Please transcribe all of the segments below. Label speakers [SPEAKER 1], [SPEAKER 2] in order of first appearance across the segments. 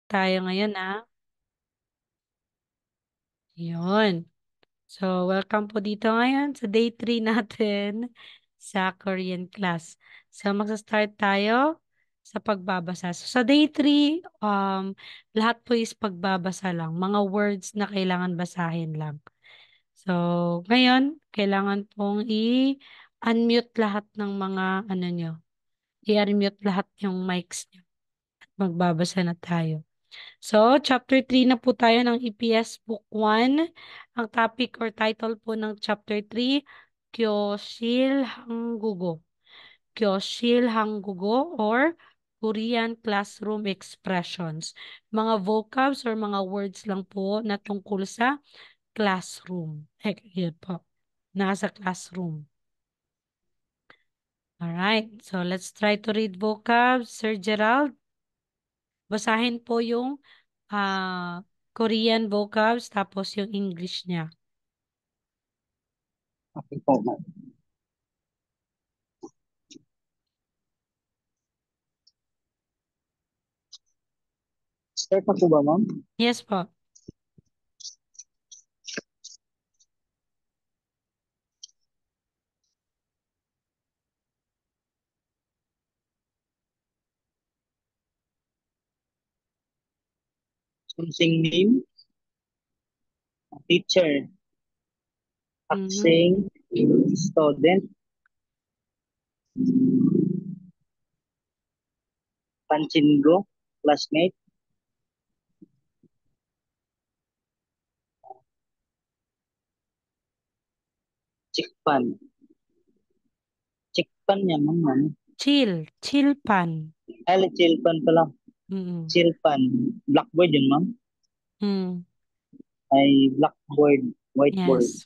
[SPEAKER 1] tayo ngayon, Yun. So, welcome po dito ngayon sa day 3 natin sa Korean class. So, magsa-start tayo sa pagbabasa. So, sa day 3, lahat po is pagbabasa lang. Mga words na kailangan basahin lang. So, ngayon, kailangan pong i-unmute lahat ng mga ano nyo. I-unmute lahat yung mics nyo. At magbabasa na tayo. So, chapter 3 na po tayo ng EPS Book 1. Ang topic or title po ng chapter 3, Kyoshil Hanggugo. Kyoshil Hanggugo or Korean Classroom Expressions. Mga vocabs or mga words lang po na tungkol sa classroom. Yun po. Nasa classroom. Alright. So, let's try to read vocabs. Sir Gerald, basahin po yung Korean vocabs tapos yung English niya.
[SPEAKER 2] Okay po, ma'am. Start na po ba, ma'am?
[SPEAKER 1] Yes po.
[SPEAKER 2] Something name, teacher,
[SPEAKER 1] Mhm.
[SPEAKER 2] aksing, student, panchingo, classmate, chikpan. Chikpan yan, ma'am. Ano?
[SPEAKER 1] Chill. Chill pan.
[SPEAKER 2] Ay, chilpan pala.
[SPEAKER 1] Mm.
[SPEAKER 2] Chilpan. Blackboard yun, ma'am.
[SPEAKER 1] Mm.
[SPEAKER 2] Ay, blackboard, whiteboard.
[SPEAKER 1] Yes.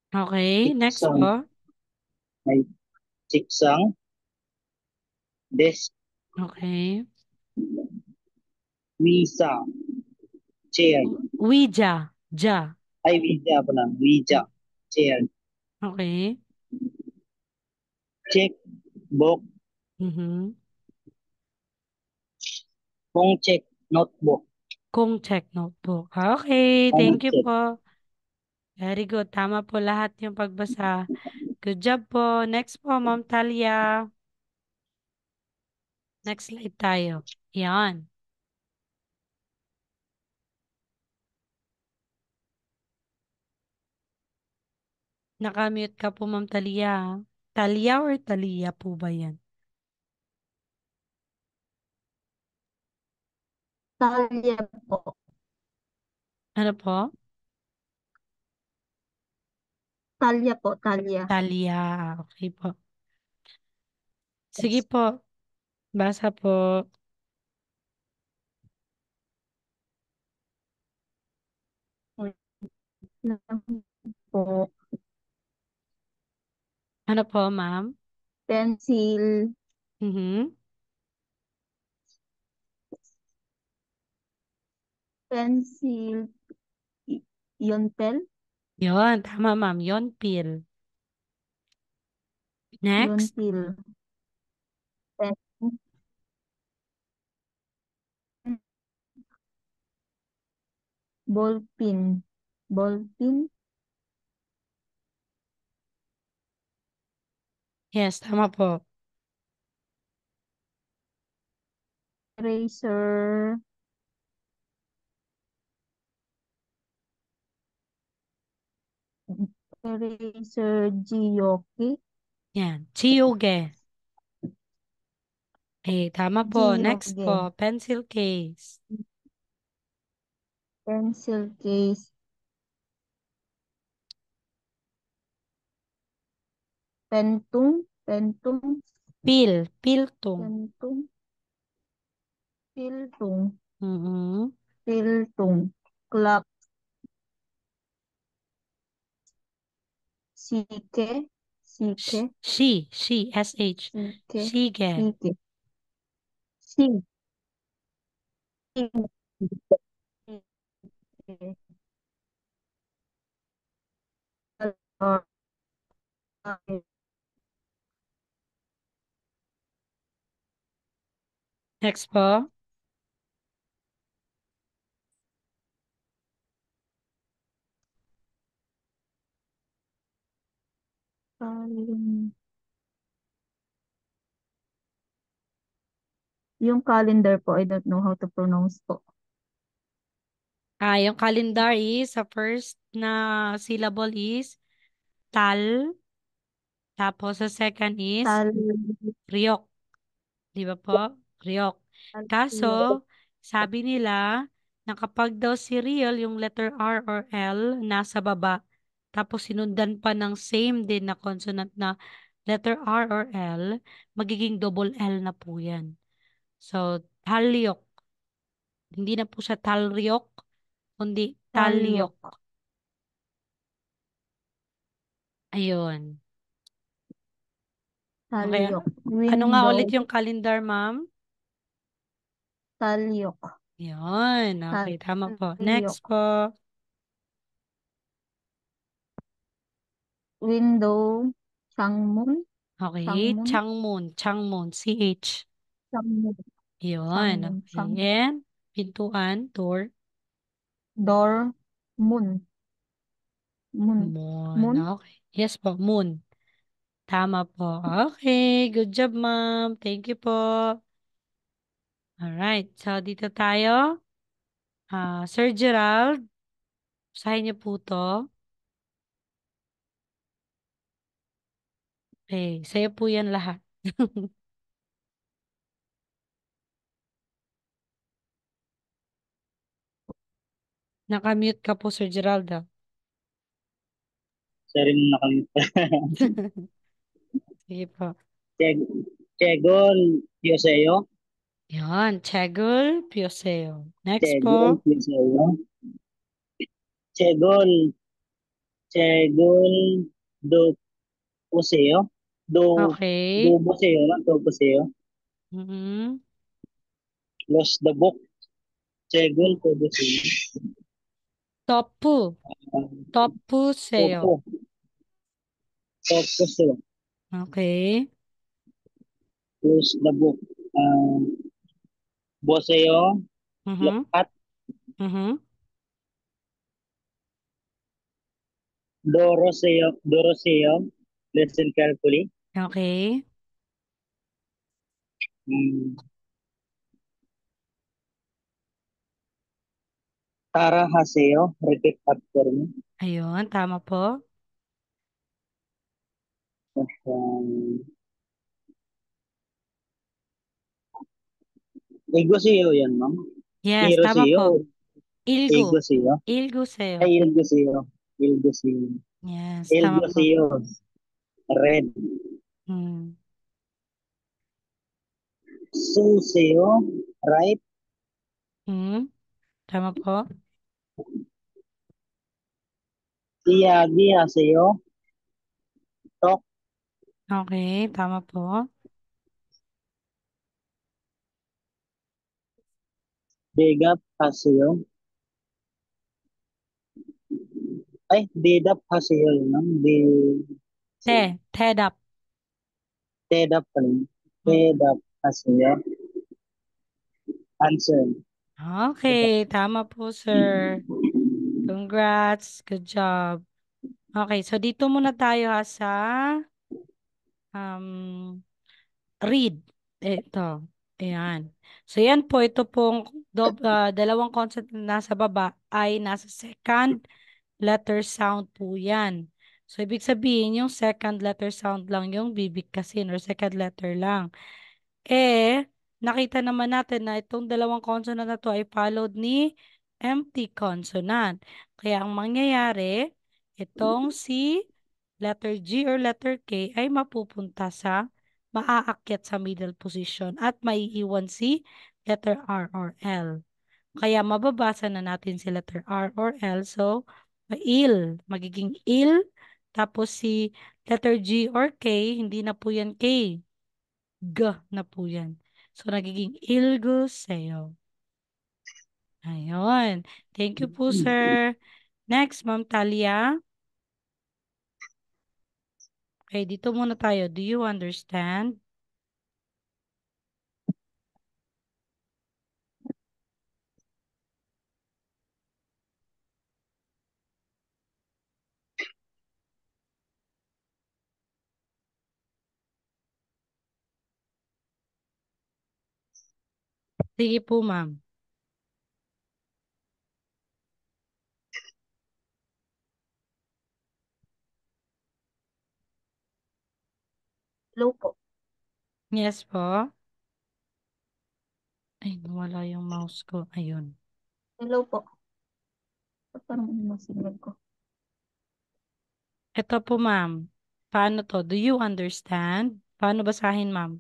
[SPEAKER 1] Okay, next
[SPEAKER 2] Chiksang,
[SPEAKER 1] po.
[SPEAKER 2] ay, chiksang, desk,
[SPEAKER 1] Okay.
[SPEAKER 2] visa, chair.
[SPEAKER 1] Ouija. Ja.
[SPEAKER 2] Ay, visa pala. Visa, chair.
[SPEAKER 1] Okay.
[SPEAKER 2] Check, book,
[SPEAKER 1] Mhm.
[SPEAKER 2] kung check, notebook,
[SPEAKER 1] Kung check notebook. Okay,
[SPEAKER 2] kung
[SPEAKER 1] thank you
[SPEAKER 2] check.
[SPEAKER 1] po. Very good. Tama po lahat yung pagbasa. Good job po. Next po, Ma'am Talia. Next slide tayo. Yan. Nakamute ka po, Ma'am Talia. Talia or Talia po ba yan?
[SPEAKER 3] Talya po.
[SPEAKER 1] Ano po?
[SPEAKER 3] Talya po, Talya.
[SPEAKER 1] Talia. Okay po. Sige
[SPEAKER 2] Yes.
[SPEAKER 1] po. Basa po.
[SPEAKER 3] Wait lang po.
[SPEAKER 1] Ano po, ma'am?
[SPEAKER 3] Pencil,
[SPEAKER 1] Mhm.
[SPEAKER 3] pencil, yontel,
[SPEAKER 1] Yon, tama, ma'am. Yon, pil. Next.
[SPEAKER 3] yontil, pen, ballpin, ballpin,
[SPEAKER 1] Yes, tama po.
[SPEAKER 3] eraser, eraser, giyoki,
[SPEAKER 1] Yan. Chiyuge. Tama po. Next
[SPEAKER 3] giyoge,
[SPEAKER 1] po. Pencil case.
[SPEAKER 3] pencil case, pentung, pentung,
[SPEAKER 1] Pil. Piltung.
[SPEAKER 3] pentung, piltung,
[SPEAKER 1] Mhm.
[SPEAKER 3] piltung, clock, sike, sike,
[SPEAKER 1] She. S-H.
[SPEAKER 3] sike,
[SPEAKER 1] Shige.
[SPEAKER 3] sike, sike, sike, uh,
[SPEAKER 1] Next po.
[SPEAKER 3] Cal- Yung calendar po, I don't know how to pronounce po.
[SPEAKER 1] Yung calendar is, sa first na syllable is tal. Tapos sa second is
[SPEAKER 3] Tal,
[SPEAKER 1] riyok. Di ba po? Riyok. Kaso,
[SPEAKER 3] tal,
[SPEAKER 1] sabi nila na kapag daw si real, yung letter R or L, nasa baba, tapos sinundan pa ng same din na consonant na letter R or L, magiging double L na po yan. So, talyok. Hindi na po siya talryok, kundi talyok.
[SPEAKER 3] talyok.
[SPEAKER 1] Ayun. Okay.
[SPEAKER 3] Talyok.
[SPEAKER 1] Ano nga ulit
[SPEAKER 3] Window,
[SPEAKER 1] yung calendar, ma'am?
[SPEAKER 3] talyok.
[SPEAKER 1] Yun. Okay, tama po. Next
[SPEAKER 3] Talyok.
[SPEAKER 1] po.
[SPEAKER 3] Window, Changmun,
[SPEAKER 1] Okay,
[SPEAKER 3] Changmun,
[SPEAKER 1] Changmun. Changmun. CH.
[SPEAKER 3] Changmun,
[SPEAKER 1] Yun.
[SPEAKER 3] Changmun,
[SPEAKER 1] Okay. And pintuan, door.
[SPEAKER 3] Door, Moon, Moon,
[SPEAKER 1] Moon.
[SPEAKER 3] Moon.
[SPEAKER 1] Okay. Yes po, moon. Tama po. Okay. Good job, ma'am. Thank you po. Alright. So, dito tayo. Sir Gerald, basahin niyo po to. Okay. Sa'yo po yan lahat. Nakamute ka po, Sir Gerald.
[SPEAKER 2] Sorry mo na kami.
[SPEAKER 1] Sige po.
[SPEAKER 2] Cheg Chegon Pioseo.
[SPEAKER 1] Yan. Chegul Pioseo. Next
[SPEAKER 2] Chegon
[SPEAKER 1] po.
[SPEAKER 2] Pioseo. Chegon. Chegon do Puseo. Do
[SPEAKER 1] Okay.
[SPEAKER 2] Puseo lang. Do Puseo.
[SPEAKER 1] Mm-hmm.
[SPEAKER 2] Los the book. Chegon to Puseo.
[SPEAKER 1] Topu. Topu seo.
[SPEAKER 2] Topo. Puseo.
[SPEAKER 1] Okay.
[SPEAKER 2] Los the book. Boseo.
[SPEAKER 1] Mm-hmm.
[SPEAKER 2] Lokat.
[SPEAKER 1] Mm-hmm.
[SPEAKER 2] Doroseo. Doroseo. Listen carefully.
[SPEAKER 1] Okay.
[SPEAKER 2] Hmm. Tara Haseo. Repeat after me.
[SPEAKER 1] Ayun. Tama po.
[SPEAKER 2] Um, Igoseo yan, ma'am.
[SPEAKER 1] Yes, tama
[SPEAKER 2] Hiroseo.
[SPEAKER 1] po. Ilgu.
[SPEAKER 2] Igoseo.
[SPEAKER 1] Ilgu
[SPEAKER 2] Ay,
[SPEAKER 1] seo.
[SPEAKER 2] Ilgoseo. Ilgoseo.
[SPEAKER 1] Yes, tama po.
[SPEAKER 2] Ilgoseo. Red.
[SPEAKER 1] Hmm.
[SPEAKER 2] Suseo. Right.
[SPEAKER 1] Hmm. Tama po.
[SPEAKER 2] Iyagi Haseo. Tok.
[SPEAKER 1] Okay, tama po.
[SPEAKER 2] Degap Haseo. Ay, Dedap Haseo yun, ma'am.
[SPEAKER 1] Head up.
[SPEAKER 2] Tedap pa rin.
[SPEAKER 1] Hmm.
[SPEAKER 2] Tedap Haseo. Answer.
[SPEAKER 1] Okay, tama po, sir. Congrats. Good job. Okay, so dito muna tayo sa um, read. Ito. Ayan. So, yan po. Ito pong dalawang consonant na nasa baba ay nasa second letter sound po yan. So, ibig sabihin, yung second letter sound lang yung bibigkasin or second letter lang. Nakita naman natin na itong dalawang consonant na to ay followed ni empty consonant. Kaya ang mangyayari, itong si letter G or letter K ay mapupunta sa maaakyat sa middle position at maiiwan si letter R or L. Kaya mababasa na natin si letter R or L. So, magiging il. Tapos si letter G or K, hindi na po yan K. G na po yan. So, nagiging ilguseo. Ayun. Thank you po, sir. Next, Ma'am Talia. Okay, dito muna tayo. Do you understand? Sige po, ma'am.
[SPEAKER 3] Hello po.
[SPEAKER 1] Yes po. Ay, nawala yung mouse ko. Ayun.
[SPEAKER 3] Hello po. Parang ano yung signal ko?
[SPEAKER 1] Ito po, ma'am. Paano to? Do you understand? Paano basahin, ma'am?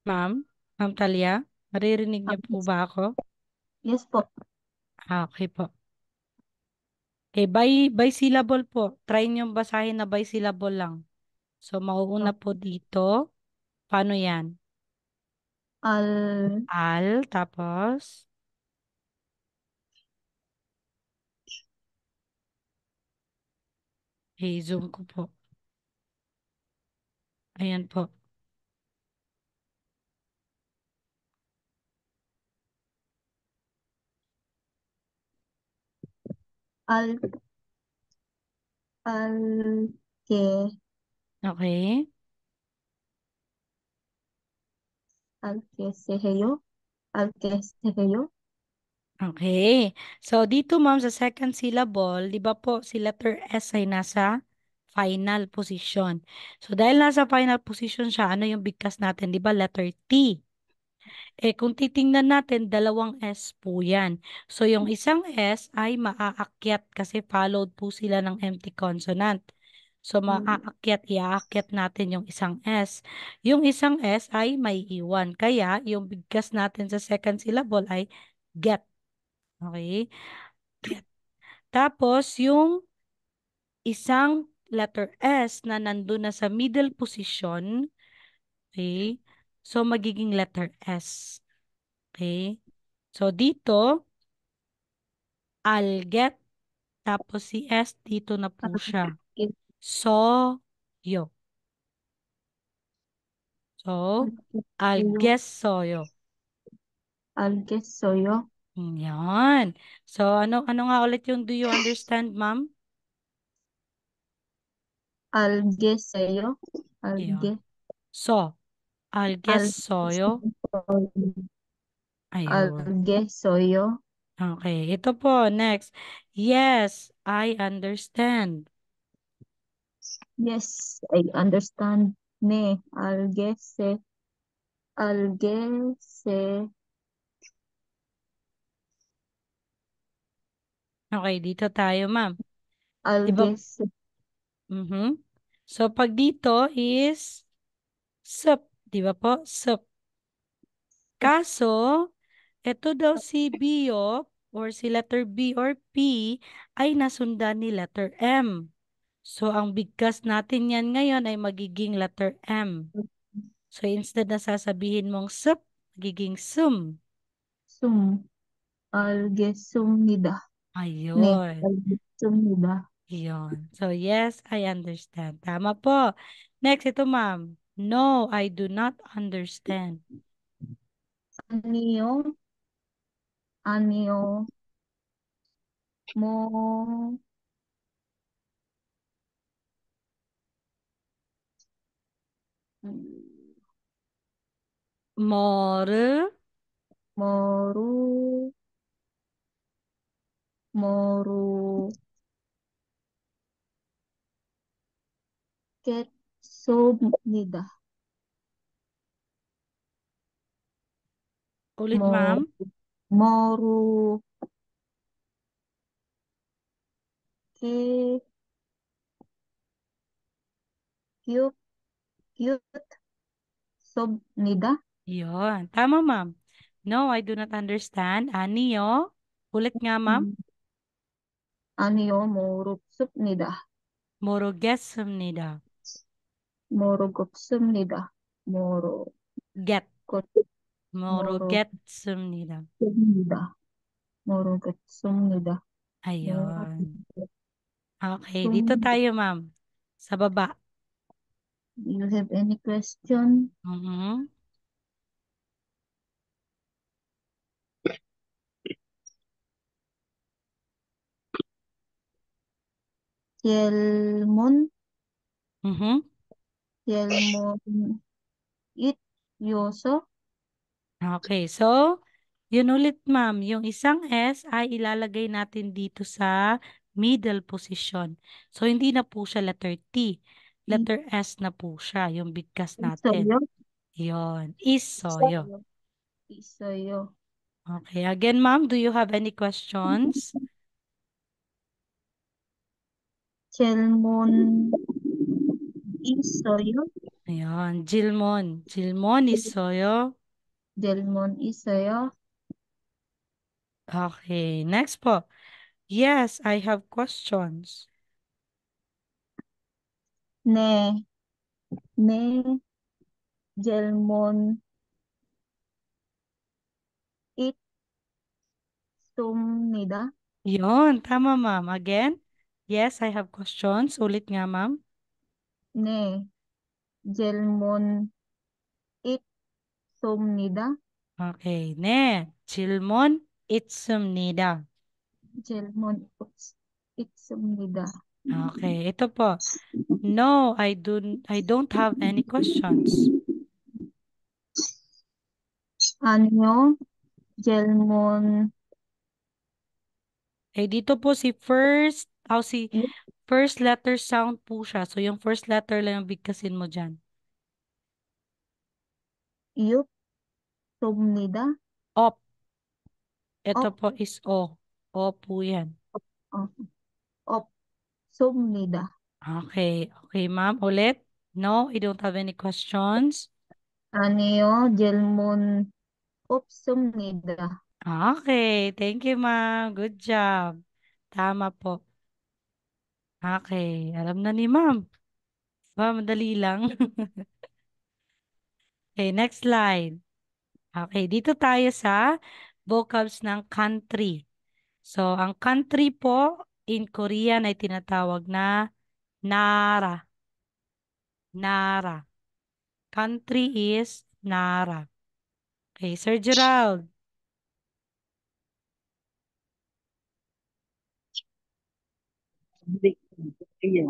[SPEAKER 1] Ma'am? Ma'am Talia? Maririnig
[SPEAKER 3] Ah,
[SPEAKER 1] niyo po ba ako?
[SPEAKER 3] yes po.
[SPEAKER 1] Okay po. Okay, by syllable po. Try niyo basahin na by syllable lang. So, mauuna po dito. Paano yan?
[SPEAKER 3] Al,
[SPEAKER 1] Al, tapos, zoom ko po. Ayan po.
[SPEAKER 3] al, al, ke,
[SPEAKER 1] Okay?
[SPEAKER 3] al, ke, seheyo, al, ke, seheyo,
[SPEAKER 1] Okay. So, dito ma'am, sa second syllable, di ba po si letter S ay nasa final position. So, dahil nasa final position siya, ano yung bigkas natin? Di ba letter T? Eh, kung titingnan natin, dalawang S po yan. So, yung isang S ay maaakyat kasi followed po sila ng empty consonant. So, maaakyat, iaakyat natin yung isang S. Yung isang S ay may iwan. Kaya, yung bigkas natin sa second syllable ay get. Okay? Get. Tapos, yung isang letter S na nandun na sa middle position, okay? So, magiging letter S. Okay? So, dito, I'll get, tapos si S, dito na po
[SPEAKER 3] al,
[SPEAKER 1] siya.
[SPEAKER 3] ke,
[SPEAKER 1] So, yo.
[SPEAKER 3] al,
[SPEAKER 1] So,
[SPEAKER 3] ke,
[SPEAKER 1] I'll
[SPEAKER 3] seheyo,
[SPEAKER 1] guess soyo.
[SPEAKER 3] al, ke, soyo,
[SPEAKER 1] Yan. So, ano nga ulit yung do you understand, ma'am?
[SPEAKER 3] al, ge, seyo, al, ge,
[SPEAKER 1] Yan. So, I'll guess
[SPEAKER 3] al,
[SPEAKER 1] soyo.
[SPEAKER 3] al,
[SPEAKER 1] Ayun.
[SPEAKER 3] ge, soyo,
[SPEAKER 1] Okay, ito po, next. Yes, I understand.
[SPEAKER 3] yes, I understand, ne, al, ge, se, al, ge, se,
[SPEAKER 1] Okay, dito tayo, ma'am.
[SPEAKER 3] al,
[SPEAKER 1] Di ba?
[SPEAKER 3] ge, se,
[SPEAKER 1] Mhm. So, pag dito is sup, di ba po? Sup. Kaso, ito daw si Bio or si letter B or P ay nasundan ni letter M. So, ang bigkas natin yan ngayon ay magiging letter M. So, instead na sasabihin mong sup, magiging sum.
[SPEAKER 3] sum, al, ge, sumnida, ne,
[SPEAKER 1] Ayun.
[SPEAKER 3] al, ge, sumnida,
[SPEAKER 1] Yun. So, yes, I understand. Tama po. Next, ito ma'am. No, I do not understand.
[SPEAKER 3] anyo, anyo, mo,
[SPEAKER 1] More,
[SPEAKER 3] moru, moru, ket, sumnida,
[SPEAKER 1] ulit
[SPEAKER 3] mo,
[SPEAKER 1] ma'am.
[SPEAKER 3] moru, ke, kyut, kyut, sumnida,
[SPEAKER 1] Yun. Tama ma'am. No, I do not understand. Aniyo. Ulit nga ma'am.
[SPEAKER 3] anyo, moru, sumnida,
[SPEAKER 1] Morugesumnida.
[SPEAKER 3] moru, gutsumnida, moru,
[SPEAKER 1] Get.
[SPEAKER 3] gut, moru,
[SPEAKER 1] Morugetsunida.
[SPEAKER 3] sumnida, moru, gutsumnida, moru,
[SPEAKER 1] Ayun. Okay, dito
[SPEAKER 3] sum.
[SPEAKER 1] tayo ma'am. Sa baba.
[SPEAKER 3] Do you have any question?
[SPEAKER 1] Mhm.
[SPEAKER 3] Yelmon,
[SPEAKER 1] Mhm.
[SPEAKER 3] Yelmon, it, yoso,
[SPEAKER 1] Okay, so, yun ulit ma'am, yung isang S ay ilalagay natin dito sa middle position. So, hindi na po siya letter T. Letter S na po siya, yung bigkas natin.
[SPEAKER 3] isoyo,
[SPEAKER 1] Yon, isoyo.
[SPEAKER 3] isoyo, isoyo,
[SPEAKER 1] Okay, again ma'am, do you have any questions?
[SPEAKER 3] Chelmon, isoyo,
[SPEAKER 1] Ayan, Jilmon. Jilmon isoyo.
[SPEAKER 3] Delmon, isoyo,
[SPEAKER 1] Okay, next po. Yes, I have questions.
[SPEAKER 3] ne, ne, Jelmon, it, sumnida,
[SPEAKER 1] Yon, tama ma'am. Again? Yes, I have questions. Ulit nga ma'am.
[SPEAKER 3] ne, Jelmon, it, sumnida,
[SPEAKER 1] Okay, ne. Jilmon itsumnida.
[SPEAKER 3] Jelmon, it, sumnida.
[SPEAKER 1] Okay, ito po. No, I don't have any questions.
[SPEAKER 3] Anyo, Jelmon,
[SPEAKER 1] Eh, dito po si first letter sound po siya. So, yung first letter lang yung bigkasin mo dyan.
[SPEAKER 3] Yup, sumnida,
[SPEAKER 1] Op. Ito
[SPEAKER 3] op,
[SPEAKER 1] po is O. O po yan.
[SPEAKER 3] op, op, sumnida.
[SPEAKER 1] Okay. Okay, ma'am. Ulit. No, I don't have any questions.
[SPEAKER 3] Anyo, Jelmon, op, sumnida.
[SPEAKER 1] Okay. Thank you, ma'am. Good job. Tama po. Okay. Alam na ni ma'am. Ba, madali lang. Okay, next slide. Okay, dito tayo sa vocabs ng country. So, ang country po in Korean ay tinatawag na Nara. Nara. Country is Nara. Okay, Sir Gerald.
[SPEAKER 2] Hindi, kaya,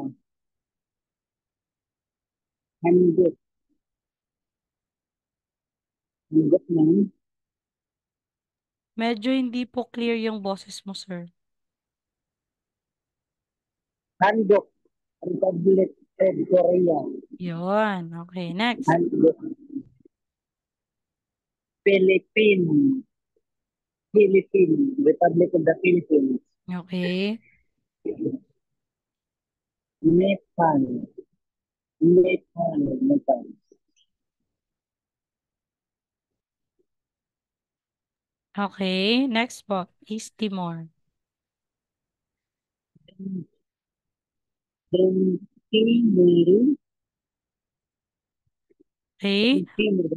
[SPEAKER 2] handot, handot ng
[SPEAKER 1] Medyo hindi po clear yung boses mo, sir.
[SPEAKER 2] handok, Republic of Korea,
[SPEAKER 1] Yun. Okay, next.
[SPEAKER 2] handok, Philippine, Philippine, Republic of the Philippines,
[SPEAKER 1] Okay.
[SPEAKER 2] Nepal, Nepal, Nepal,
[SPEAKER 1] Okay, next po. East Timor.
[SPEAKER 2] then Timor,
[SPEAKER 1] Okay.
[SPEAKER 2] Timor,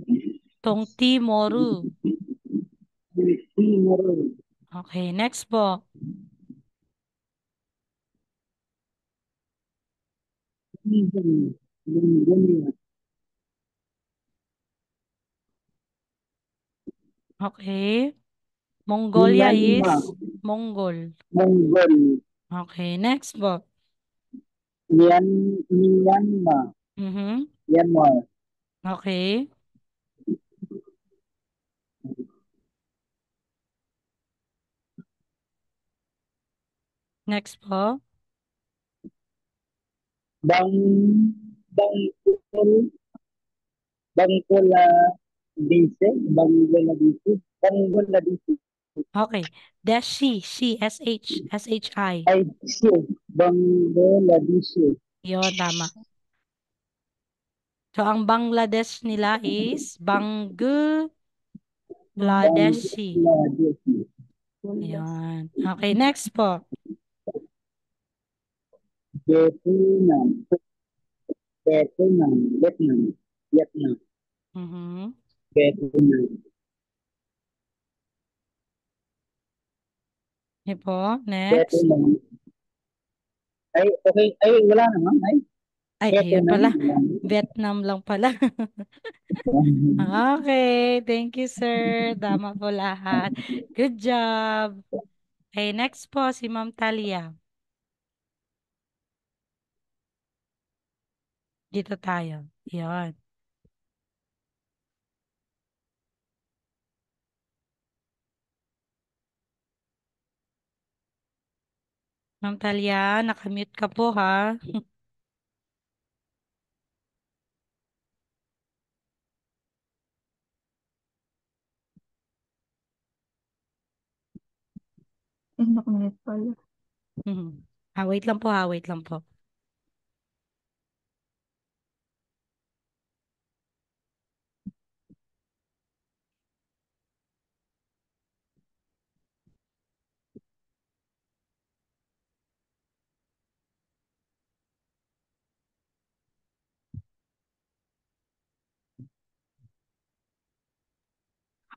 [SPEAKER 1] Tong Timoru.
[SPEAKER 2] Timor,
[SPEAKER 1] Okay, next po.
[SPEAKER 2] Luzon, Mongolia,
[SPEAKER 1] Okay. Mongolia
[SPEAKER 2] Myanmar,
[SPEAKER 1] is Mongol.
[SPEAKER 2] Mongol,
[SPEAKER 1] Okay, next po.
[SPEAKER 2] Myanmar,
[SPEAKER 1] Mm-hmm.
[SPEAKER 2] Myanmar,
[SPEAKER 1] Okay. Next po.
[SPEAKER 2] Bang, Bangkol, Bangladesh, Bangladesh, Bangladesh,
[SPEAKER 1] Okay. Deshi. Shi. S-H-I.
[SPEAKER 2] ay, siya, Bangladesh,
[SPEAKER 1] Yun, tama. So, ang Bangladesh nila is Bangladeshi.
[SPEAKER 2] Bangladesh,
[SPEAKER 1] Yun. Okay, next po.
[SPEAKER 2] Vietnam, Vietnam, Vietnam, Vietnam,
[SPEAKER 1] Mm-hmm.
[SPEAKER 2] Vietnam,
[SPEAKER 1] Yun po. Next.
[SPEAKER 2] Vietnam, ay, okay, ay, wala naman, ay,
[SPEAKER 1] Ay, ayun
[SPEAKER 2] Vietnam,
[SPEAKER 1] pala. Vietnam lang pala. Okay. Thank you, sir. Tama po lahat. Good job. Okay, next po si Ma'am Talia. Dito tayo. Yan. Ma'am Talia, nakamute ka po ha.
[SPEAKER 3] Nakamute pala.
[SPEAKER 1] Wait lang po ha, wait lang po.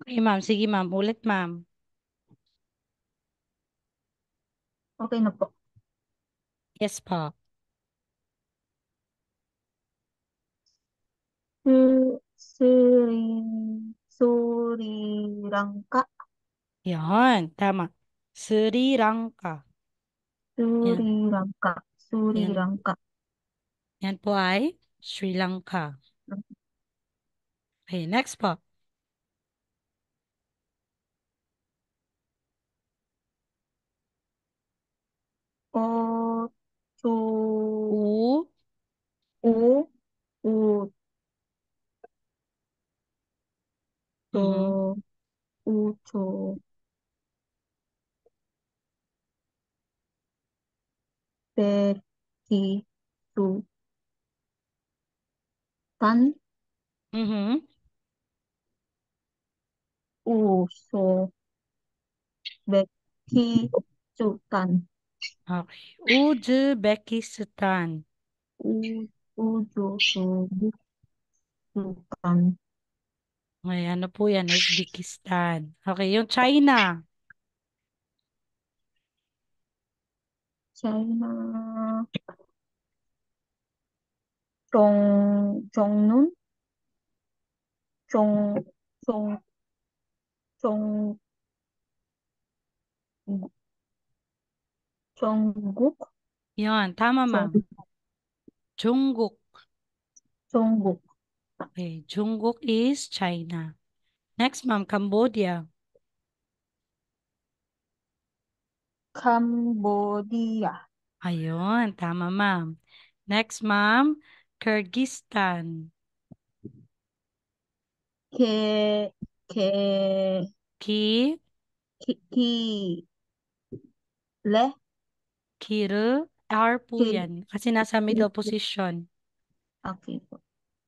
[SPEAKER 1] Okay, ma'am. Sige, ma'am. Ulit, ma'am.
[SPEAKER 3] Okay na po.
[SPEAKER 1] Yes po.
[SPEAKER 3] Sri, Sri Rangka.
[SPEAKER 1] Yan, tama. Sri Lanka.
[SPEAKER 3] Sri
[SPEAKER 1] Yan.
[SPEAKER 3] Rangka. Sri
[SPEAKER 1] Yan.
[SPEAKER 3] Rangka.
[SPEAKER 1] Yan po ay Sri Lanka. Okay, next po.
[SPEAKER 3] O, Chu,
[SPEAKER 1] U.
[SPEAKER 3] U, U,
[SPEAKER 1] Mhm.
[SPEAKER 3] Cho, Cho, Pe, Ki, Su, Tan,
[SPEAKER 1] Mhm.
[SPEAKER 3] U, So, Be, Ki, Su, Tan.
[SPEAKER 1] Okay. Uzbekistan.
[SPEAKER 3] U, Ujo, Su, Bu, Su, Tan.
[SPEAKER 1] Ay, ano po yan? Uzbekistan. Okay, yung China.
[SPEAKER 3] China, Nun, Chong, Chong, Chong, Chongguk,
[SPEAKER 1] Yan, tama
[SPEAKER 3] Chong,
[SPEAKER 1] ma'am. Jungkook.
[SPEAKER 3] Chongguk,
[SPEAKER 1] Okay, Jungkook is China. Next, ma'am, Cambodia.
[SPEAKER 3] Cambodia,
[SPEAKER 1] Ayun, tama ma'am. Next, ma'am, Kyrgyzstan.
[SPEAKER 3] Ke, Ke,
[SPEAKER 1] Ki,
[SPEAKER 3] Ki, Le,
[SPEAKER 1] Kiru, R po
[SPEAKER 3] Ki,
[SPEAKER 1] yan. Kasi nasa middle position.
[SPEAKER 3] okay po.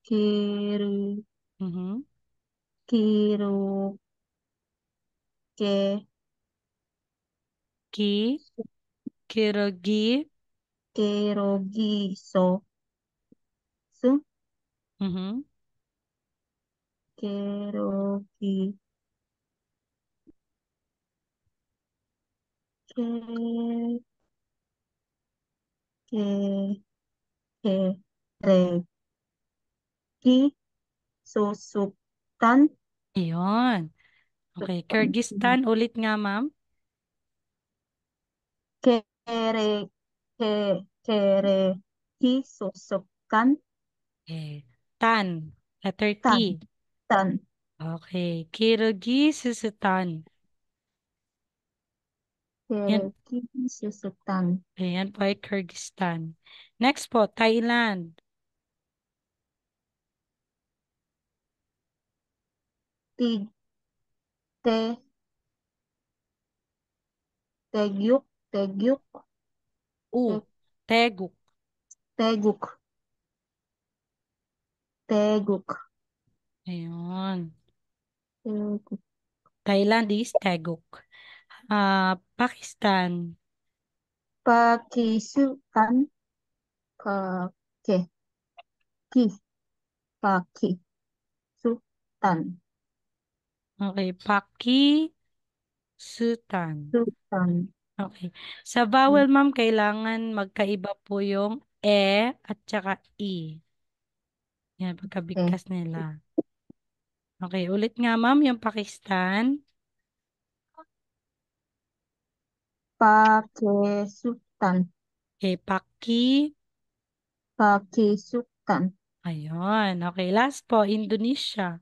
[SPEAKER 3] Kiru,
[SPEAKER 1] Mhm.
[SPEAKER 3] Kiru, Ke,
[SPEAKER 1] Ki, Kirugi,
[SPEAKER 3] Kerogi, So, Su,
[SPEAKER 1] mhm.
[SPEAKER 3] Kerogi, Ke, Ke, Ke, Re, Ki, Susuktan,
[SPEAKER 1] Ayun. Okay, Kyrgyzstan ulit nga ma'am.
[SPEAKER 3] Kere, Ke, Kere, Ki, Susuktan,
[SPEAKER 1] Okay. Tan, letter
[SPEAKER 3] Tan,
[SPEAKER 1] T.
[SPEAKER 3] Tan,
[SPEAKER 1] Okay, Kyrgyzstan.
[SPEAKER 3] Kere,
[SPEAKER 1] Yan,
[SPEAKER 3] Ki, Susuktan,
[SPEAKER 1] ayan po ay Kyrgyzstan. Next po, Thailand.
[SPEAKER 3] Ti, Te, Tegyuk, Tegyuk,
[SPEAKER 1] U,
[SPEAKER 3] Te,
[SPEAKER 1] Teguk.
[SPEAKER 3] Teguk, Teguk,
[SPEAKER 1] Ayun.
[SPEAKER 3] Teguk,
[SPEAKER 1] Thailand is Teguk. Pakistan.
[SPEAKER 3] Pakistan, Pake, Ki, Pakistan,
[SPEAKER 1] Okay, Pakistan.
[SPEAKER 3] Sultan,
[SPEAKER 1] Okay. Sa vowel, ma'am, kailangan magkaiba po yung at saka i. Yan,
[SPEAKER 3] eh,
[SPEAKER 1] pagkabigkas nila. Okay, ulit nga, ma'am, yung Pakistan.
[SPEAKER 3] Pakistan,
[SPEAKER 1] Okay,
[SPEAKER 3] Pakistan,
[SPEAKER 1] Ayun. Okay, last po, Indonesia.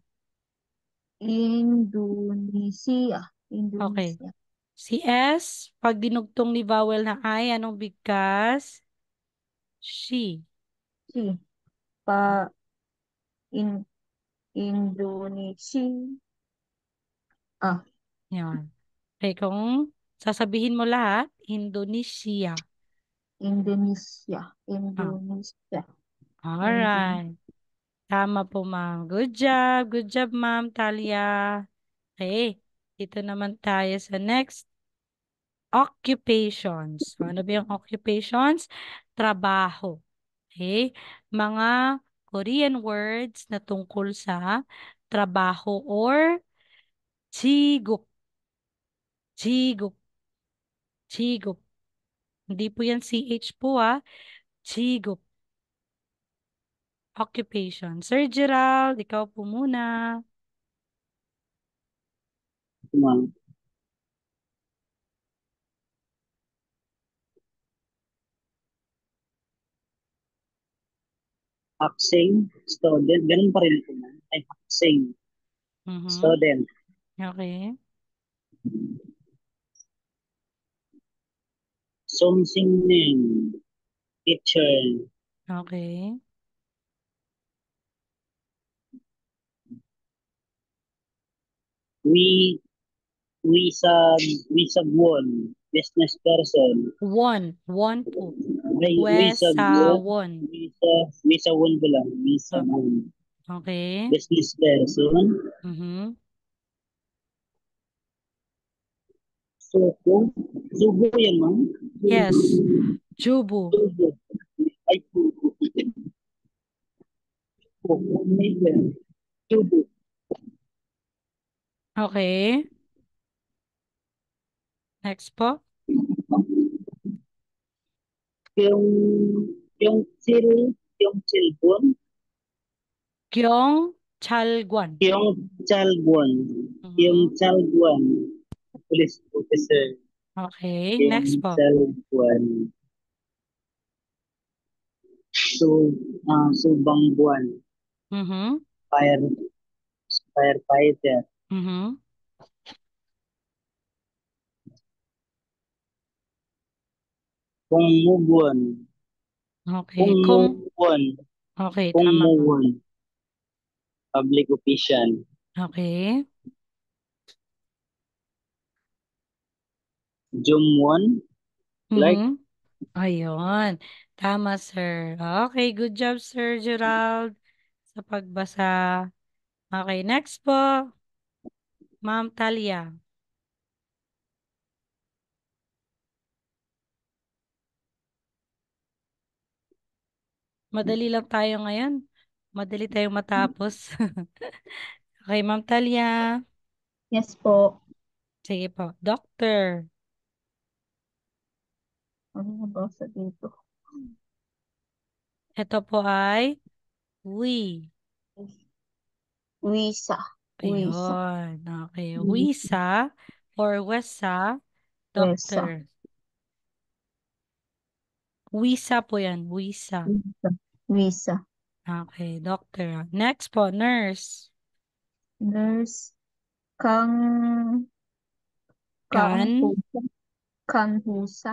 [SPEAKER 3] Indonesia.
[SPEAKER 1] Okay.
[SPEAKER 3] Indonesia.
[SPEAKER 1] Si S, pag dinugtong ni vowel na I, anong bigkas? She.
[SPEAKER 3] Si. Pa. In. Indonesia. Ah.
[SPEAKER 1] Yan. Okay, kung sasabihin mo lahat, Indonesia.
[SPEAKER 3] Indonesia.
[SPEAKER 1] Ah,
[SPEAKER 3] Indonesia. Indonesia.
[SPEAKER 1] alright. Tama po, ma'am. Good job. Good job, ma'am Talia. Okay. Dito naman tayo sa next. Occupations. So, ano ba yung occupations? Trabaho. Okay? Mga Korean words na tungkol sa trabaho or 직업. 직업. 직업. Hindi po yan CH po 직업. Occupation. Sir Gerald, ikaw po muna.
[SPEAKER 2] Ma'am. Haksing, student. Ganun pa rin po, ma'am. Ay, haksing,
[SPEAKER 1] Mhm.
[SPEAKER 2] student.
[SPEAKER 1] Okay.
[SPEAKER 2] Sumsingning, teacher.
[SPEAKER 1] Okay.
[SPEAKER 2] We, Wisagwon, business person.
[SPEAKER 1] One. One po.
[SPEAKER 2] Wisagwon,
[SPEAKER 1] Wesawon.
[SPEAKER 2] Wisawon ko lang.
[SPEAKER 1] Ah,
[SPEAKER 2] Wisawon,
[SPEAKER 1] okay.
[SPEAKER 2] business person.
[SPEAKER 1] Mhm.
[SPEAKER 2] Suko, Sugo yan, ma'am.
[SPEAKER 1] Yes. Jubu.
[SPEAKER 2] Sugo. Ay, Sugo. Sugo. Sugo.
[SPEAKER 1] Okay. Next po.
[SPEAKER 2] Yung, yung cellphone,
[SPEAKER 1] Kyong Chalguan.
[SPEAKER 2] yung chalguan, yung
[SPEAKER 1] Mhm.
[SPEAKER 2] chalguan, police officer,
[SPEAKER 1] Okay.
[SPEAKER 2] yung
[SPEAKER 1] Next po.
[SPEAKER 2] chalguan, so, subang buwan,
[SPEAKER 1] Mhm.
[SPEAKER 2] fire, firefighter,
[SPEAKER 1] Mhm.
[SPEAKER 2] kung mubuan, kung
[SPEAKER 1] Okay.
[SPEAKER 2] mubuan,
[SPEAKER 1] Okay.
[SPEAKER 2] kung
[SPEAKER 1] Tama, ma'am.
[SPEAKER 2] mubuan, public official,
[SPEAKER 1] Okay.
[SPEAKER 2] jumwon, like,
[SPEAKER 1] Mhm. Ayun. Tama, sir. Okay. Good job, Sir Gerald, sa pagbasa. Okay. Next po. Ma'am Talia. Madali lang tayo ngayon. Madali tayong matapos. Okay, Ma'am Talia.
[SPEAKER 3] Yes po.
[SPEAKER 1] Sige po. Doctor.
[SPEAKER 3] Ano na ba sa dito?
[SPEAKER 1] Ito po ay we.
[SPEAKER 3] Wisa. Wisa.
[SPEAKER 1] Ayun. Okay. Wisa or wesa.
[SPEAKER 3] Wesa.
[SPEAKER 1] Doctor. Wisa po yan. Wisa.
[SPEAKER 3] Wisa. Wisa.
[SPEAKER 1] Okay, doctor. Next po, nurse.
[SPEAKER 3] Nurse. Kang. Kang
[SPEAKER 1] Kan.
[SPEAKER 3] husa. Kang husa.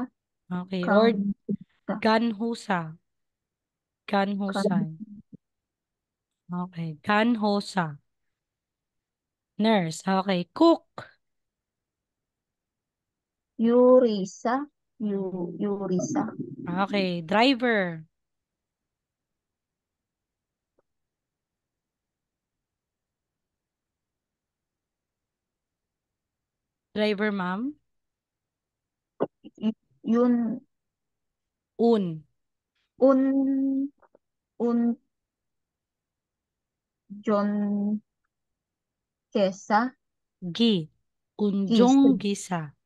[SPEAKER 1] Okay,
[SPEAKER 3] Kang
[SPEAKER 1] or
[SPEAKER 3] husa.
[SPEAKER 1] ganhusa.
[SPEAKER 3] Kang
[SPEAKER 1] Ganhusan. Okay, ganhosa. Nurse. Okay, cook.
[SPEAKER 3] Yurisa. Yurisa.
[SPEAKER 1] Okay, driver. Driver, ma'am.
[SPEAKER 3] Yun.
[SPEAKER 1] Un.
[SPEAKER 3] Un. Un. John Kesa.
[SPEAKER 1] Gi.
[SPEAKER 3] Gis.
[SPEAKER 1] Unjong gisa.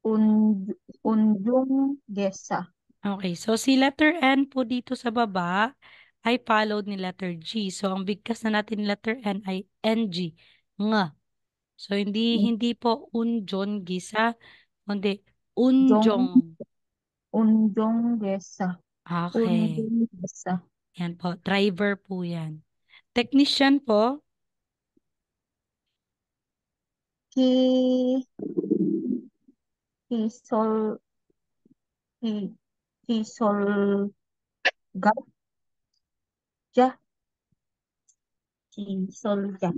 [SPEAKER 3] Un. Unjung Gesa.
[SPEAKER 1] Okay, so si letter N po dito sa baba ay followed ni letter G. So ang bigkas na natin ni letter N ay NG. Nga. So hindi po unjon gisa, kundi
[SPEAKER 3] Jong.
[SPEAKER 1] unjong.
[SPEAKER 3] Unjong Gesa.
[SPEAKER 1] Okay.
[SPEAKER 3] Unjong Gesa.
[SPEAKER 1] Yan po, driver po yan. Technician po,
[SPEAKER 3] Ki, kisol, ki, kisolga, ja, kisolga,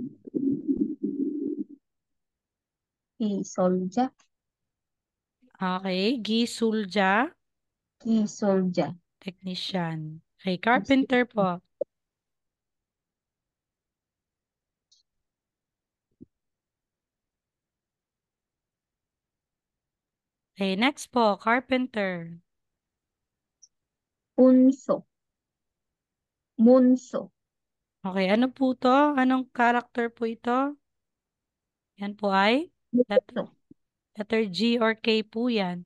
[SPEAKER 3] kisolja,
[SPEAKER 1] okay. Gisulja,
[SPEAKER 3] kisolja.
[SPEAKER 1] technician. Okay, carpenter po. Okay, next po, carpenter.
[SPEAKER 3] Unso, munso,
[SPEAKER 1] Okay, ano po to? Anong character po ito? Yan po ay letter,
[SPEAKER 3] mukso,
[SPEAKER 1] letter G or K po yan.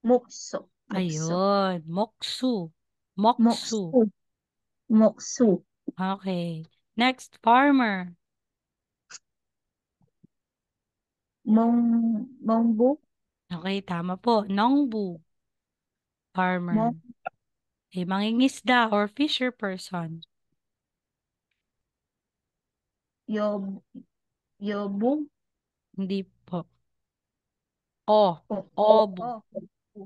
[SPEAKER 3] mukso, mukso,
[SPEAKER 1] Ayun, moksu. Moksu.
[SPEAKER 3] muksu, muksu,
[SPEAKER 1] Okay. Next, farmer.
[SPEAKER 3] mong, mongbu,
[SPEAKER 1] Okay, tama po. Nongbu, farmer.
[SPEAKER 3] mong,
[SPEAKER 1] Okay, mangingisda or fisher person.
[SPEAKER 3] yob, yobu,
[SPEAKER 1] Hindi po. O.
[SPEAKER 3] o, o,
[SPEAKER 1] Obu.
[SPEAKER 3] o, o,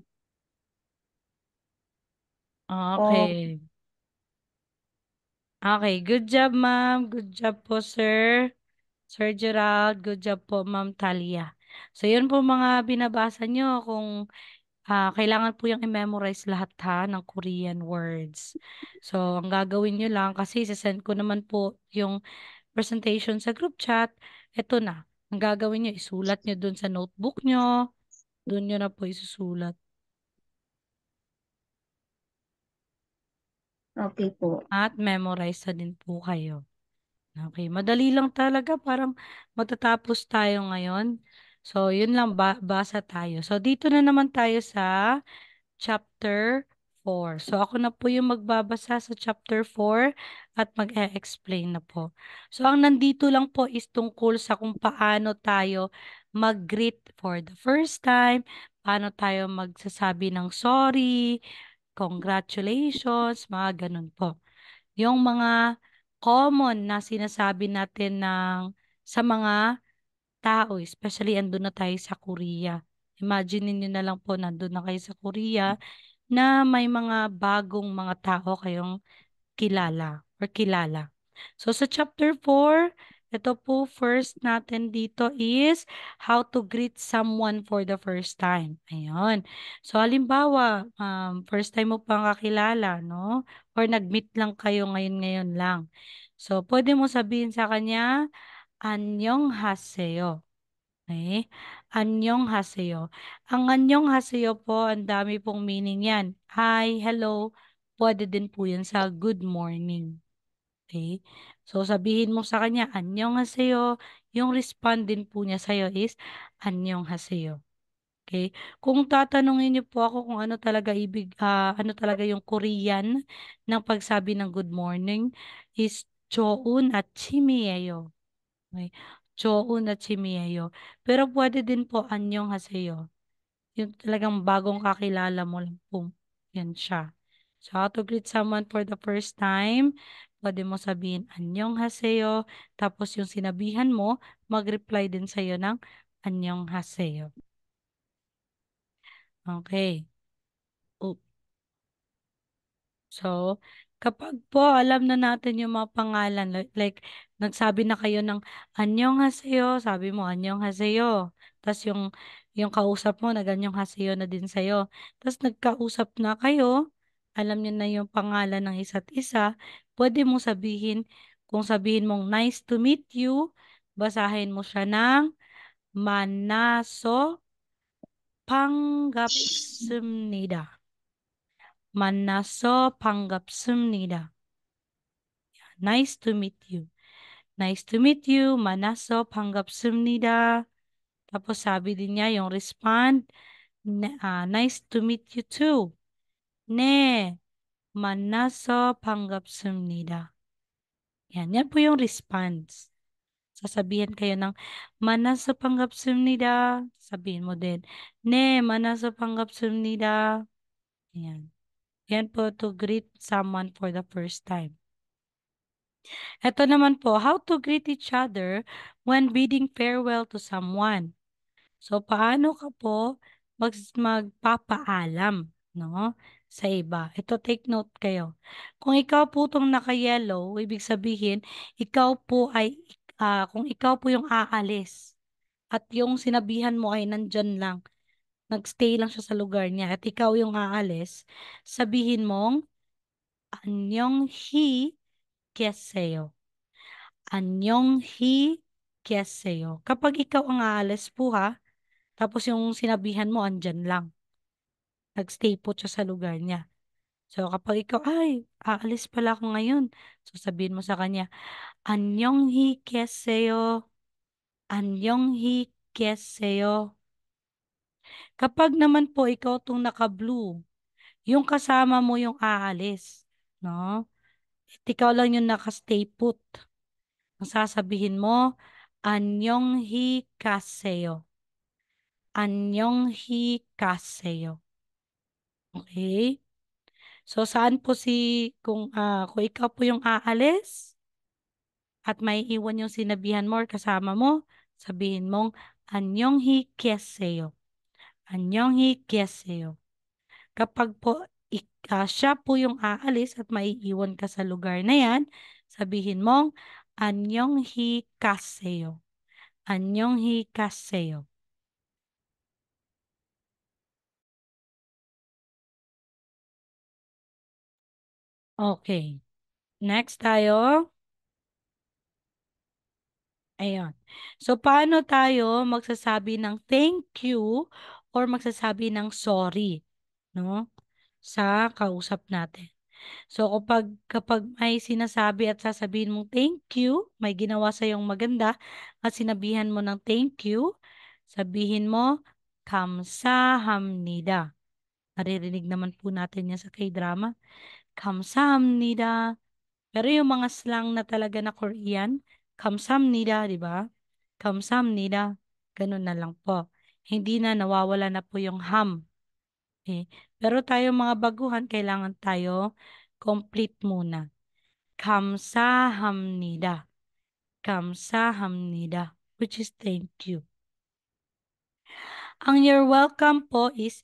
[SPEAKER 1] Okay. Okay, good job, ma'am. Good job po, sir. Sir Gerald, good job po, Ma'am Talia. So, yun po mga binabasa nyo kung kailangan po yung i-memorize lahat ha ng Korean words. So, ang gagawin nyo lang kasi sasend ko naman po yung presentation sa group chat. Ito na. Ang gagawin nyo, isulat nyo dun sa notebook nyo. Dun nyo na po isusulat.
[SPEAKER 3] okay po.
[SPEAKER 1] At memorize na din po kayo. Okay, madali lang talaga. Parang matatapos tayo ngayon. So, yun lang, basa tayo. So, dito na naman tayo sa chapter 4. So, ako na po yung magbabasa sa chapter 4 at mag-e-explain na po. So, ang nandito lang po is tungkol sa kung paano tayo mag-greet for the first time, paano tayo magsasabi ng sorry, congratulations, mga ganun po. Yung mga common na sinasabi natin sa mga tao, especially andun na tayo sa Korea. Imagine niyo na lang po nandun na kayo sa Korea na may mga bagong mga tao kayong kilala. So sa chapter 4, ito po first natin dito is how to greet someone for the first time. Ayun. So halimbawa, first time mo pang kakilala, no? Or nag-meet lang kayo ngayon-ngayon lang. So pwede mo sabihin sa kanya, "Annyeonghaseyo." Okay? Annyeonghaseyo. Ang annyeonghaseyo po, ang dami pong meaning yan. Hi, hello. Pwede din po yan sa good morning. Okay? So, sabihin mo sa kanya, annyeonghaseyo. Yung respond din po niya sa'yo is, annyeonghaseyo. Okay? Kung tatanungin niyo po ako kung ano talaga yung Korean ng pagsabi ng good morning is choun at chimiyeyo. Okay? Choun at chimiyeyo. Pero pwede din po annyeonghaseyo. Yung talagang bagong kakilala mo lang po. Yan siya. So, how to greet someone for the first time, pwede mo sabihin, annyeonghaseyo. Tapos yung sinabihan mo, mag-reply din sa'yo ng annyeonghaseyo. Okay. O- So, kapag po alam na natin yung mga pangalan, like nagsabi na kayo ng annyeonghaseyo, sabi mo annyeonghaseyo. Tapos yung kausap mo, nag-annyeonghaseyo na din sa'yo. Tapos nagkausap na kayo, alam niyo na yung pangalan ng isa't isa, pwede mo sabihin, kung sabihin mong nice to meet you, basahin mo siya ng manaso panggapsumnida. 만나서 반갑습니다. Nice to meet you. Nice to meet you. 만나서 반갑습니다. Tapos sabi din niya yung respond, nice to meet you too. 네, 만나서 반갑습니다. Yan po yung response. Sasabihin kayo ng 만나서 반갑습니다. Sabihin mo din, 네, 만나서 반갑습니다. Yan. Yan po to greet someone for the first time. Ito naman po, how to greet each other when bidding farewell to someone. So, paano ka po magpapaalam, no? Sa iba. Ito, take note kayo. Kung ikaw po itong naka-yellow, ibig sabihin, ikaw po ay, kung ikaw po yung aalis, at yung sinabihan mo ay nandyan lang, nagstay lang siya sa lugar niya, at ikaw yung aalis, sabihin mong, anyong hi keseyo. Anyong hi keseyo. Kapag ikaw ang aalis po ha, tapos yung sinabihan mo andyan lang. Nagstay po siya sa lugar niya. So kapag ikaw, ay, aalis pala ako ngayon. So sabihin mo sa kanya, anyong hi keseyo. Anyong hi keseyo. Kapag naman po ikaw tong naka-blue, yung kasama mo yung aalis, no? At ikaw lang yung naka-stay put. Ang sasabihin mo, anyong hi kaseyo. Anyong hi kaseyo. Okay? So, saan po kung ikaw po yung aalis at may iwan yung sinabihan mo or kasama mo, sabihin mong, anyong hi keseyo. Anyong hi keseyo. Kapag po siya po yung aalis at maiiwan ka sa lugar na yan, sabihin mong, anyong hi kaseyo. Anyong hi kaseyo. Okay. Next tayo. Ayun. So, paano tayo magsasabi ng thank you or magsasabi ng sorry, no? Sa kausap natin. So, kapag may sinasabi at sasabihin mong thank you, may ginawa sa yung maganda at sinabihan mo ng thank you, sabihin mo, 감사합니다. Naririnig naman po natin yan sa K-drama. 감사합니다. Pero yung mga slang na talaga na Korean, 감사합니다, di ba? 감사합니다. Ganun na lang po. Hindi na nawawala na po yung ham. Okay? Pero tayo mga baguhan, kailangan tayo complete muna. 감사합니다. 감사합니다. Which is thank you. Ang you're welcome po is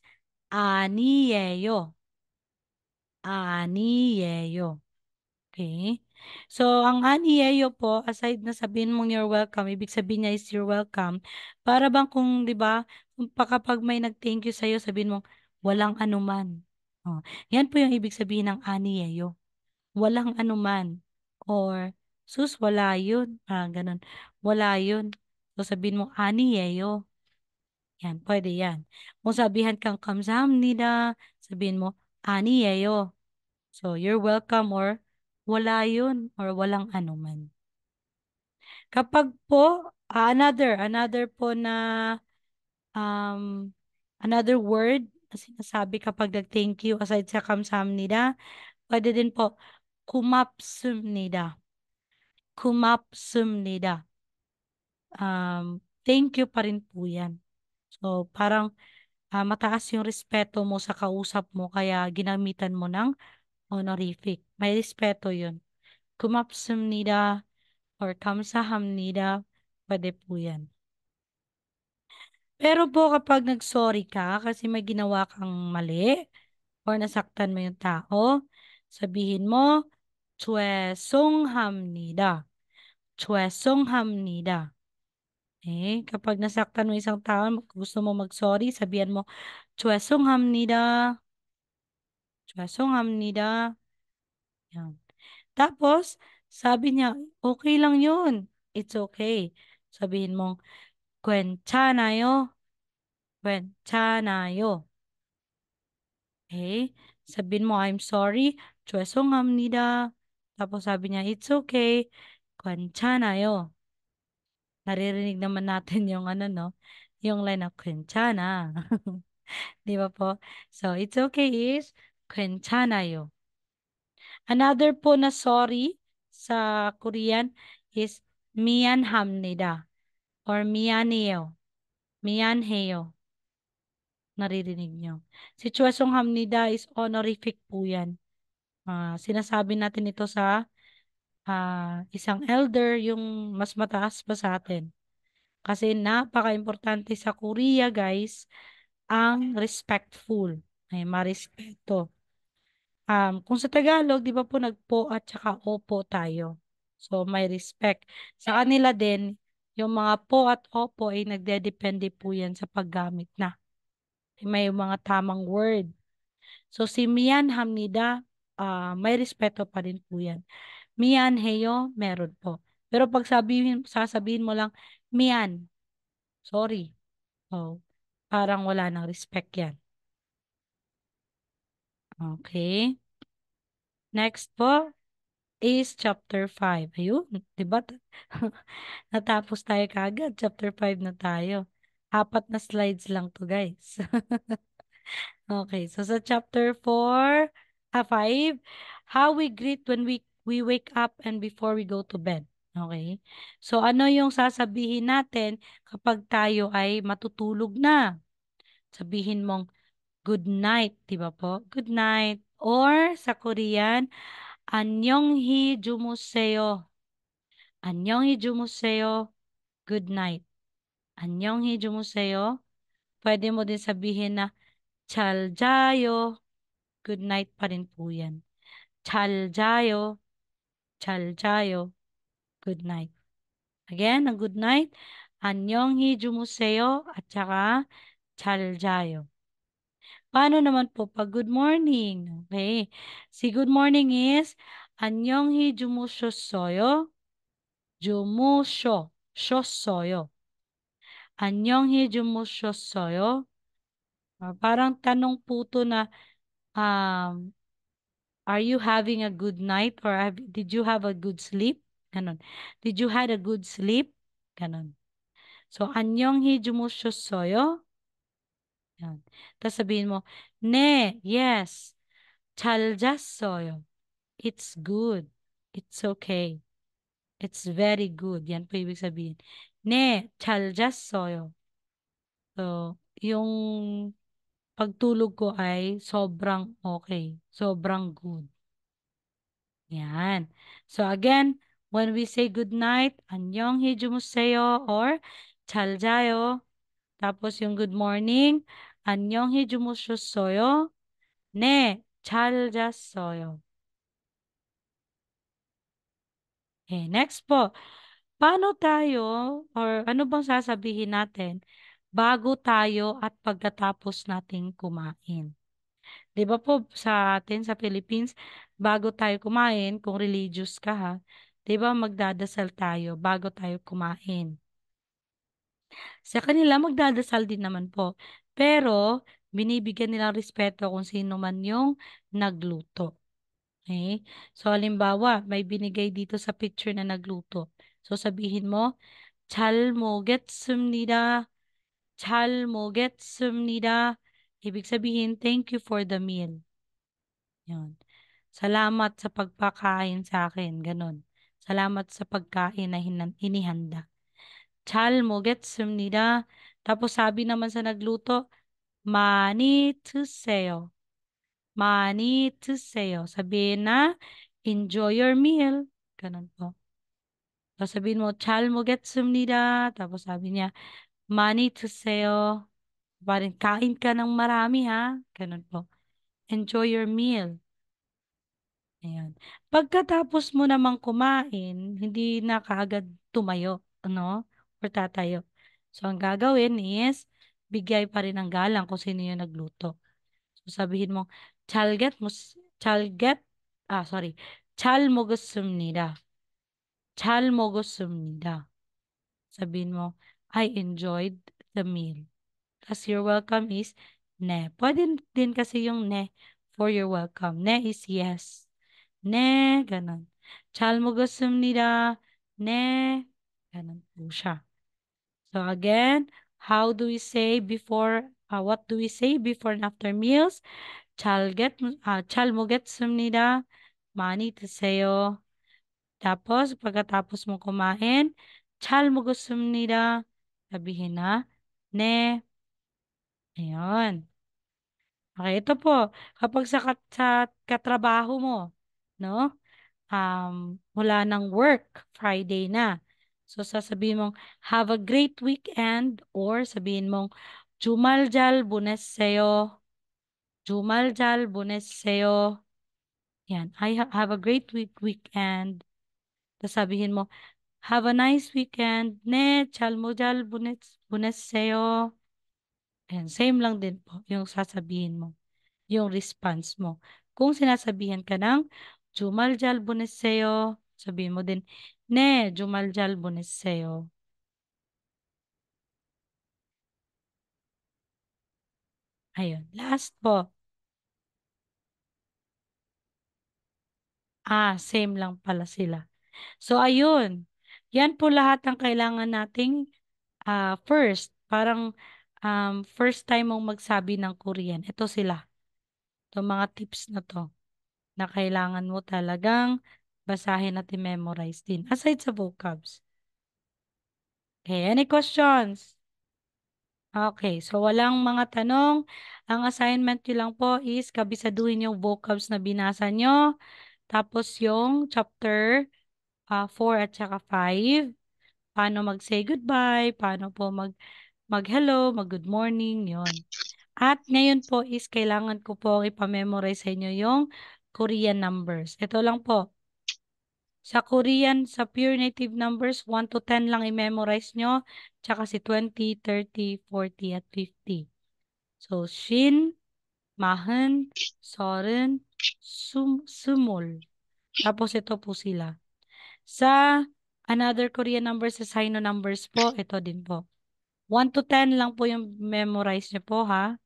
[SPEAKER 1] 아니에요. 아니에요. Okay? So, ang aniyeyo po, aside na sabihin mong you're welcome, ibig sabihin niya is you're welcome. Para bang kung, di ba, kung kapag may nag-thank you sa'yo, sabihin mong walang anuman. Oh, yan po yung ibig sabihin ng aniyeyo. Walang anuman. Or, sus, wala yun. Ganun. Wala yun. So, sabihin mo, aniyeyo. Yan, pwede yan. Kung sabihan kang kamsahamnida, sabihin mo, aniyeyo. So, you're welcome or wala yun or walang anuman. Kapag po, another po na um, another word na sinasabi kapag nag-thank you aside sa kamsahamnida, pwede din po kumapsumnida. Kumapsumnida. Thank you pa rin po yan. So, parang mataas yung respeto mo sa kausap mo kaya ginamitan mo ng honorific. May respeto yun. Kumapsumnida or kamsahamnida, pwede po yan. Pero po kapag nag-sorry ka kasi may ginawa kang mali or nasaktan mo yung tao, sabihin mo, 죄송합니다. 죄송합니다. Kapag nasaktan mo isang tao, gusto mo mag-sorry, sabihan mo, 죄송합니다. 죄송합니다. Yan. Tapos, sabi niya, okay lang yun. It's okay. Sabihin mo, 괜찮아요. 괜찮아요. Okay? Sabihin mo, I'm sorry. 죄송합니다. Tapos sabi niya, it's okay. 괜찮아요. Naririnig naman natin yung ano, no? Yung line na 괜찮아. Di ba po? So, it's okay is 괜찮아요. Another po na sorry sa Korean is 미안합니다 or 미안해요. 미안해요. naririnig nyo. Sitwasyong hamnida is honorific po yan. Sinasabi natin ito sa isang elder, yung mas mataas pa sa atin. Kasi napaka-importante sa Korea, guys, ang respectful. Ay, marespeto. Kung sa Tagalog, di ba po nagpo at saka opo tayo. So, may respect. Sa kanila din, yung mga po at opo ay nagdedepende po yan sa paggamit na. May mga tamang word. So, si Mian Hamnida, may respeto pa rin po yan. Mian Heyo, meron po. Pero pag sasabihin mo lang, Mian, sorry. Oh, parang wala nang respect yan. Okay. Next po is chapter 5. Ayun, di ba? Natapos tayo kagad. Chapter 5 na tayo. 4 na slides lang to, guys. Okay, so sa chapter 5, how we greet when we wake up and before we go to bed. Okay? So ano yung sasabihin natin kapag tayo ay matutulog na? Sabihin mong good night, di ba po? Good night. Or sa Korean, 안녕히 주무세요. 안녕히 주무세요. Good night. 안녕히 주무세요. Pwede mo din sabihin na 잘 자요. Good night pa rin po yan. 잘 자요. 잘 자요. Good night. Again, ang good night. 안녕히 주무세요. At saka 잘 자요. Paano naman po pag good morning? Okay. Si good morning is 안녕히 주무셨어요. 주무셨어요. 안녕히 주무셨어요. Parang tanong po to na um, are you having a good night or did you have a good sleep? Ganon. Did you had a good sleep? Ganon. So, 안녕히 주무셨어요? Yan. Tapos sabihin mo, 네, yes. 잘 잤어요. It's good. It's okay. It's very good. Yan po ibig sabihin. 네, 잘 잤어요. So, yung pagtulog ko ay sobrang okay. Sobrang good. Yan. So again, when we say good night, 안녕히 주무세요 or 잘 자요. tapos yung good morning, 안녕히 주무셨어요? 네, 잘 잤어요. Okay, next po. Paano tayo or ano bang sasabihin natin bago tayo at pagkatapos nating kumain? 'Di ba po sa atin sa Philippines, bago tayo kumain, kung religious ka ha, 'di ba magdadasal tayo bago tayo kumain. Sa kanila magdadasal din naman po. Pero binibigyan nilang respeto kung sino man yung nagluto. Okay? So halimbawa, may binigay dito sa picture na nagluto. So sabihin mo, 잘 먹겠습니다. 잘 먹겠습니다. Ibig sabihin, thank you for the meal. Yun. Salamat sa pagpakain sa akin. Ganon. Salamat sa pagkain na inihanda. 잘 먹겠습니다. tapos sabi naman sa nagluto, 많이 드세요. 많이 드세요. Sabihin na, enjoy your meal. Ganon po. Tapos sabihin mo, 잘 먹겠습니다. Tapos sabi niya, 많이 드세요. Parang kain ka ng marami ha. Ganon po. Enjoy your meal. Ayan. Pagkatapos mo namang kumain, hindi na kaagad tumayo, ano? Or tatayo. So, ang gagawin is, bigay pa rin ng galang kung sino yung nagluto. So, sabihin mo, 잘 sorry. 잘 먹었습니다. 잘 먹었습니다. Sabihin mo, I enjoyed the meal. As your welcome is, ne. Pwede din kasi yung ne for your welcome. Ne is yes. 네, ganun. 잘 먹었습니다. 네, ganun po siya. So again, what do we say before and after meals? 잘 먹겠습니다. 많이 드세요. tapos, pagkatapos mo kumain, 잘 먹었습니다. Sabihin na, 네, Ayun. Okay, ito po. Kapag sa katrabaho mo, no? Wala ng work, Friday na. So, sasabihin mong, have a great weekend, or sabihin mong, Jumaljal bunes sa'yo. Jumaljal bunes sa'yo. Yan. Have a great weekend. Tapos sabihin mo, have a nice weekend. Ne, chalmujal bunes sa'yo. Ayan, same lang din po yung sasabihin mo, yung response mo. Kung sinasabihan ka ng Jumaljal bunes sa'yo, sabihin mo din, Ne, Jumaljal bunes sa'yo. Ayun. Last po. Same lang pala sila. So, ayun. Yan po lahat ang kailangan nating first. Parang first time mong magsabi ng Korean. Ito sila. Itong mga tips na to na kailangan mo talagang basahin at i-memorize din. Aside sa vocabs. Okay, any questions? Okay, so walang mga tanong. Ang assignment nyo lang po is kabisaduhin yung vocabs na binasa nyo. Tapos yung chapter 4 at saka 5. Paano mag-say goodbye, paano po mag-hello, mag-good morning, yon. At ngayon po is kailangan ko po ipamemorize sa inyo yung Korean numbers. Ito lang po. Sa Korean, sa pure native numbers, 1 to 10 lang i-memorize nyo. Tsaka si 20, 30, 40, at 50. So, shin, mahon, soren, sumul. Tapos ito po sila. Sa another Korean numbers, sa Sino numbers po, ito din po. 1 to 10 lang po yung memorize nyo po, ha?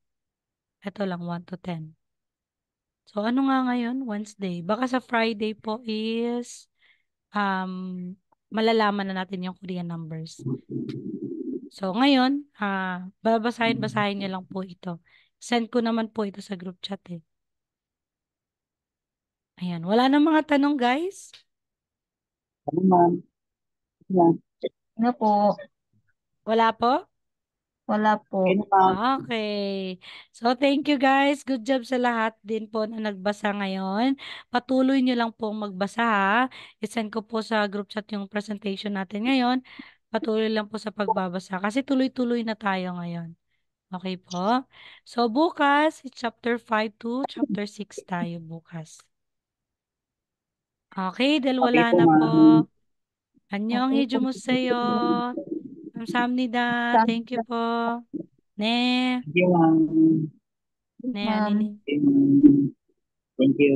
[SPEAKER 1] Ito lang, 1 to 10. So, ano nga ngayon? Wednesday. Baka sa Friday po is malalaman na natin yung Korean numbers. So, ngayon, babasahin nyo lang po ito. Send ko naman po ito sa group chat eh. Ayan. Wala na mga tanong, guys?
[SPEAKER 2] Ano ma'am? Yan.
[SPEAKER 3] Ano po?
[SPEAKER 1] Wala po?
[SPEAKER 3] Wala po.
[SPEAKER 2] Okay na ma'am.
[SPEAKER 1] Okay. So, thank you guys. Good job sa lahat din po na nagbasa ngayon. Patuloy nyo lang pong magbasa ha. I-send ko po sa group chat yung presentation natin ngayon. Patuloy lang po sa pagbabasa kasi tuloy-tuloy na tayo ngayon. Okay po? So, bukas, chapter 5 to chapter 6 tayo bukas. Okay, dahil
[SPEAKER 2] Okay
[SPEAKER 1] wala
[SPEAKER 2] po
[SPEAKER 1] na po.
[SPEAKER 2] ma'am.
[SPEAKER 1] Annyeong
[SPEAKER 3] Okay po.
[SPEAKER 1] hijumuseo. Kamsahamnida. Thank you po. Ne.
[SPEAKER 2] Thank you ma'am.
[SPEAKER 1] Ne,
[SPEAKER 3] Ma'am.
[SPEAKER 1] aninin.
[SPEAKER 2] Okay, ma'am. Thank you.